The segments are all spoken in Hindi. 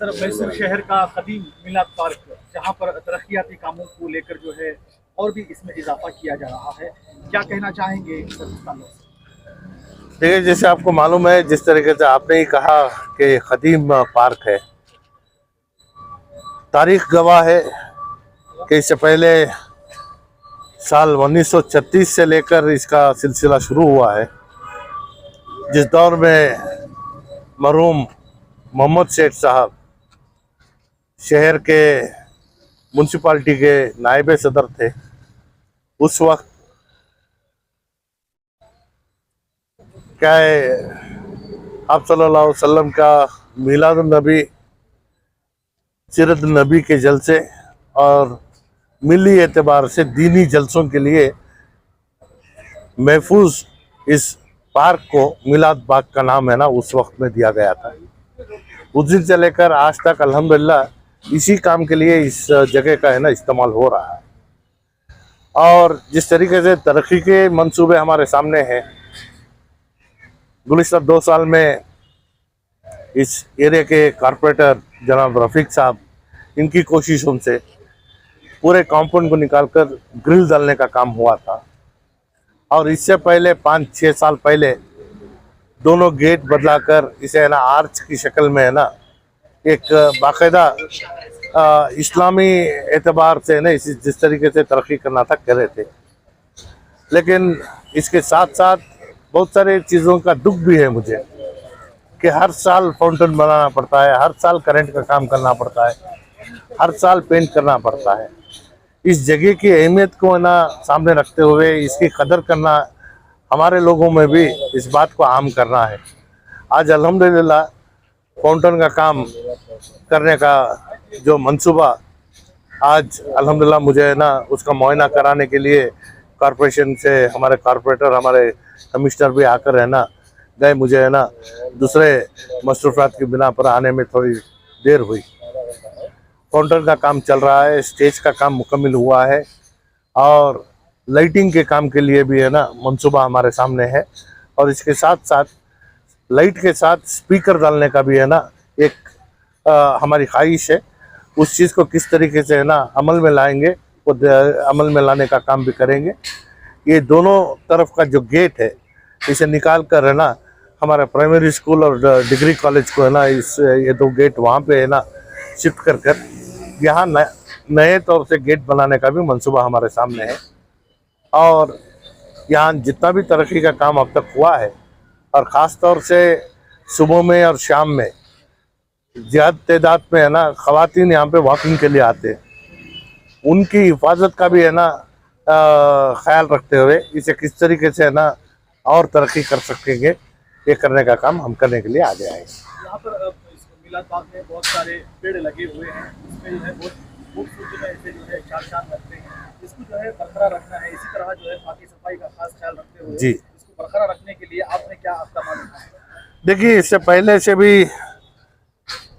सर, मैसूर शहर का कदीम मिलाद पार्क, जहां पर तरक्याती कामों को लेकर जो है और भी इसमें इजाफा किया जा रहा है, क्या कहना चाहेंगे सर इस ताल्लुक से? देखिए, जैसे आपको मालूम है, जिस तरीके से आपने ही कहा कि कदीम पार्क है, तारीख गवाह है कि इससे पहले साल 1936 से लेकर इसका सिलसिला शुरू हुआ है, जिस दौर में मरहूम मोहम्मद सेठ साहब शहर के म्यूनसिपालिटी के नायब सदर थे। उस वक्त क्या है, आप सल्लल्लाहु अलैहि वसल्लम का मिलाद नबी, सीरत नबी के जलसे और मिली एतबार से दीनी जलसों के लिए महफूज इस पार्क को मिलाद बाग का नाम है ना उस वक्त में दिया गया था। उस दिन से लेकर आज तक अल्हम्दुलिल्लाह इसी काम के लिए इस जगह का है ना इस्तेमाल हो रहा है। और जिस तरीके से तरक्की के मंसूबे हमारे सामने हैं, गुज़िश्ता 2 साल में इस एरिया के कारपोरेटर जनाब रफ़ीक साहब, इनकी कोशिशों से पूरे कॉम्पाउंड को निकालकर ग्रिल डालने का काम हुआ था। और इससे पहले 5-6 साल पहले दोनों गेट बदलाकर इसे है ना आर्च की शक्ल में है ना एक बाकायदा इस्लामी एतबार से ना इस जिस तरीके से तरक्की करना था कर रहे थे। लेकिन इसके साथ साथ बहुत सारे चीज़ों का दुख भी है मुझे कि हर साल फाउंटेन बनाना पड़ता है, हर साल करंट का काम करना पड़ता है, हर साल पेंट करना पड़ता है। इस जगह की अहमियत को है ना सामने रखते हुए इसकी कदर करना हमारे लोगों में भी इस बात को आम करना है। आज अल्हम्दुलिल्लाह फाउंटेन का काम करने का जो मंसूबा आज अल्हम्दुलिल्लाह मुझे है ना उसका मुआयना कराने के लिए कॉरपोरेशन से हमारे कॉरपोरेटर, हमारे कमिश्नर भी आकर है ना गए। मुझे है ना दूसरे मसरूफियात की बिना पर आने में थोड़ी देर हुई। काउंटर का काम चल रहा है, स्टेज का काम मुकम्मल हुआ है और लाइटिंग के काम के लिए भी है ना मंसूबा हमारे सामने है। और इसके साथ साथ लाइट के साथ स्पीकर डालने का भी है ना एक हमारी ख्वाहिश है। उस चीज़ को किस तरीके से है ना अमल में लाएंगे, वो अमल में लाने का काम भी करेंगे। ये दोनों तरफ का जो गेट है इसे निकाल कर है ना हमारा प्राइमरी स्कूल और डिग्री कॉलेज को है ना ये दो गेट वहाँ पे है ना शिफ्ट कर यहाँ नए तौर से गेट बनाने का भी मंसूबा हमारे सामने है। और यहाँ जितना भी तरक्की का काम अब तक हुआ है और ख़ास तौर से सुबह में और शाम में ज़्यादा तादाद में है ना ख़वातीन यहाँ पे वॉकिंग के लिए आते हैं, उनकी हिफाजत का भी है ना ख्याल रखते हुए इसे किस तरीके से है ना और तरक्की कर सकेंगे, ये करने का काम हम करने के लिए आगे आए। यहाँ पर इस मिलाद बाग में बहुत सारे पेड़ लगे हुए हैं, इसमें जो है बहुत खूबसूरती में इसे जो है चार रखते हैं। इसको जो है बरकरार रखना है, इसी तरह जो है बाकी सफाई का खास ख्याल रखते हुए जी इसको बरकरार रखने के लिए आपने क्या इक़दाम उठाए? देखिए, इससे पहले से भी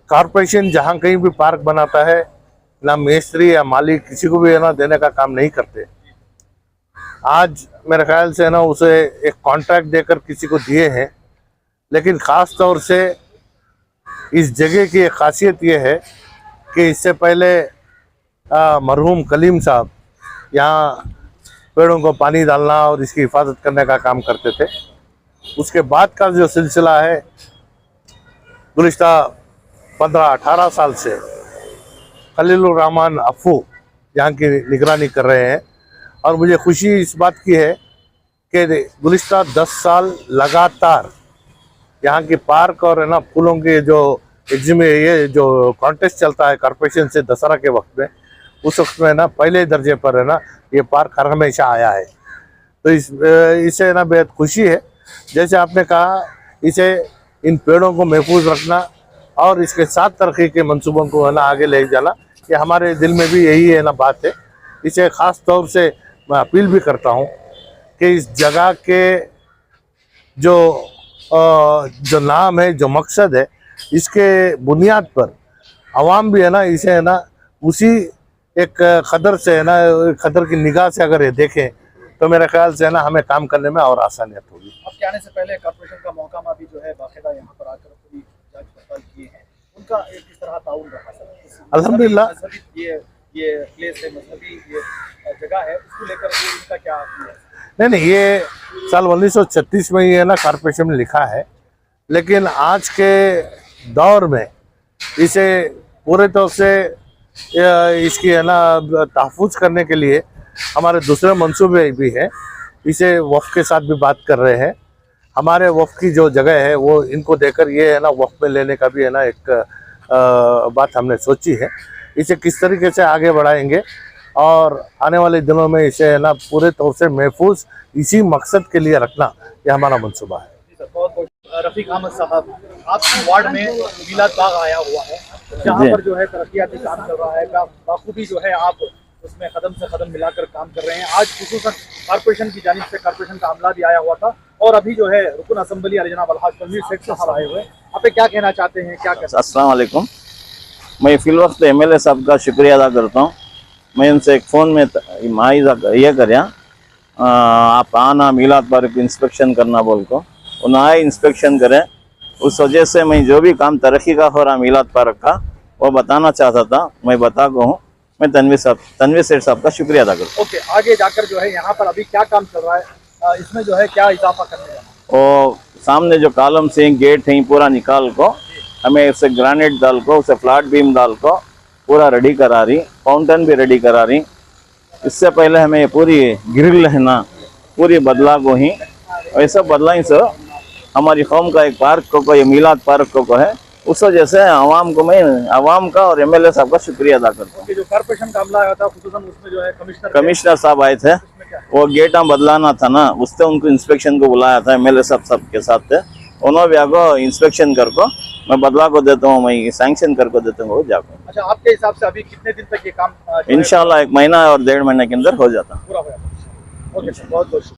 कॉरपोरेशन जहाँ कहीं भी पार्क बनाता है ना मिस्त्री या मालिक किसी को भी है ना देने का काम नहीं करते। आज मेरे ख्याल से ना उसे एक कॉन्ट्रैक्ट देकर किसी को दिए हैं, लेकिन ख़ास तौर से इस जगह की एक खासियत ये है कि इससे पहले मरहूम कलीम साहब यहाँ पेड़ों को पानी डालना और इसकी हिफाजत करने का काम करते थे। उसके बाद का जो सिलसिला है गुज़िश्ता 15-18 साल से खलीलुर रहमान अफ़ू यहाँ की निगरानी कर रहे हैं। और मुझे खुशी इस बात की है कि गुज़िश्ता 10 साल लगातार यहाँ की पार्क और है ना फूलों के जो ये जो कॉन्टेस्ट चलता है कॉरपोरेशन से दशहरा के वक्त में, उस वक्त में ना पहले दर्जे पर है ना ये पार्क हर हमेशा आया है। तो इसे ना बेहद खुशी है। जैसे आपने कहा, इसे इन पेड़ों को महफूज रखना और इसके साथ तरक्की के मंसूबों को है ना आगे ले जाना, ये हमारे दिल में भी यही है ना बात है। इसे ख़ास तौर से मैं अपील भी करता हूँ कि इस जगह के जो नाम है, जो मकसद है, इसके बुनियाद पर आवाम भी है ना इसे है ना उसी एक खदर से है ना खदर की निगाह से अगर ये देखें तो मेरे ख्याल से है ना हमें काम करने में और आसानियत होगी। आपके आने से पहले कॉर्पोरेशन का महकमा भी जो है बाकायदा यहाँ पर आकर पूरी जांच पड़ताल किए हैं, उनका किस तरह ताउन रहा सर? अल्हम्दुलिल्लाह ये प्लेस है, मजहबी ये जगह है, उसको लेकर इनका क्या है? नहीं, ये साल 1936 में ये ना कॉर्पोरेशन में लिखा है, लेकिन आज के दौर में इसे पूरे तौर से इसकी है ना तहफ़्फ़ुज़ करने के लिए हमारे दूसरे मंसूबे भी हैं। इसे वफ़ के साथ भी बात कर रहे हैं। हमारे वफ़ की जो जगह है वो इनको देकर ये है ना वफ़ में लेने का भी है ना एक बात हमने सोची है। इसे किस तरीके से आगे बढ़ाएंगे और आने वाले दिनों में इसे है ना पूरे तौर से महफूज इसी मकसद के लिए रखना, ये हमारा मंसूबा है। रफीक अहमद साहब, आपकी वार्ड में मिलाद बाग आया हुआ है, जहाँ पर जो है तरक्याती काम चल रहा है, बाखूबी जो है आप उसमें कदम से कदम मिलाकर काम कर रहे हैं। आज खुसूसन कॉर्पोरेशन की जानिब से कॉर्पोरेशन का अमला भी आया हुआ था और अभी जो है रुकन असम्बली अली जनाब अलहाज तनवीर सेठ साहब आए हुए। आप क्या कहना चाहते हैं, क्या कहते हैं? अस्सलाम वालेकुम। मैं फिल वक्त MLA साहब का शुक्रिया अदा करता हूँ। मैं उनसे एक फ़ोन में ये करें आप आना मिलाद पार्क इंस्पेक्शन करना बोल को, उन्हें आए इंस्पेक्शन करें। उस वजह से मैं जो भी काम तरक्की का हो रहा मिलाद पार्क का वो बताना चाहता था, मैं बता को हूँ। मैं तनवीर सेठ साहब का शुक्रिया अदा करता हूँ। ओके, आगे जाकर जो है यहाँ पर अभी क्या काम चल रहा है, इसमें जो है क्या इजाफा करने का? और सामने जो कॉलम से गेट है पूरा निकाल को हमें उसे ग्रेनाइट डाल को उसे फ्लैट बीम डाल को पूरा रेडी करा रही, फाउंटेन भी रेडी करा रही। इससे पहले हमें ये पूरी ग्रिल है ना पूरी बदला को ही ऐसा बदला ही सर हमारी कौम का एक पार्क को ये मिलाद पार्क को है। उस वजह से आवाम को मैं आवाम का और MLA साहब का शुक्रिया अदा करता हूँ। जो कॉर्पोरेशन का अमला आया था खुसूसन उसमें जो है कमिश्नर साहब आए थे, वो गेटा बदलाना था ना, उससे उनको इंस्पेक्शन को बुलाया था। MLA साहब सबके साथ थे, उन्होंने भी आगो इंस्पेक्शन कर को मैं बदला को देता हूँ, मैं सैंक्शन कर को देता हूँ जाकर। अच्छा, आपके हिसाब से अभी कितने दिन तक ये काम इंशाल्लाह 1 महीना और 1.5 महीने के अंदर हो जाता पूरा हो जाता? ओके सर, बहुत बहुत शुक्रिया।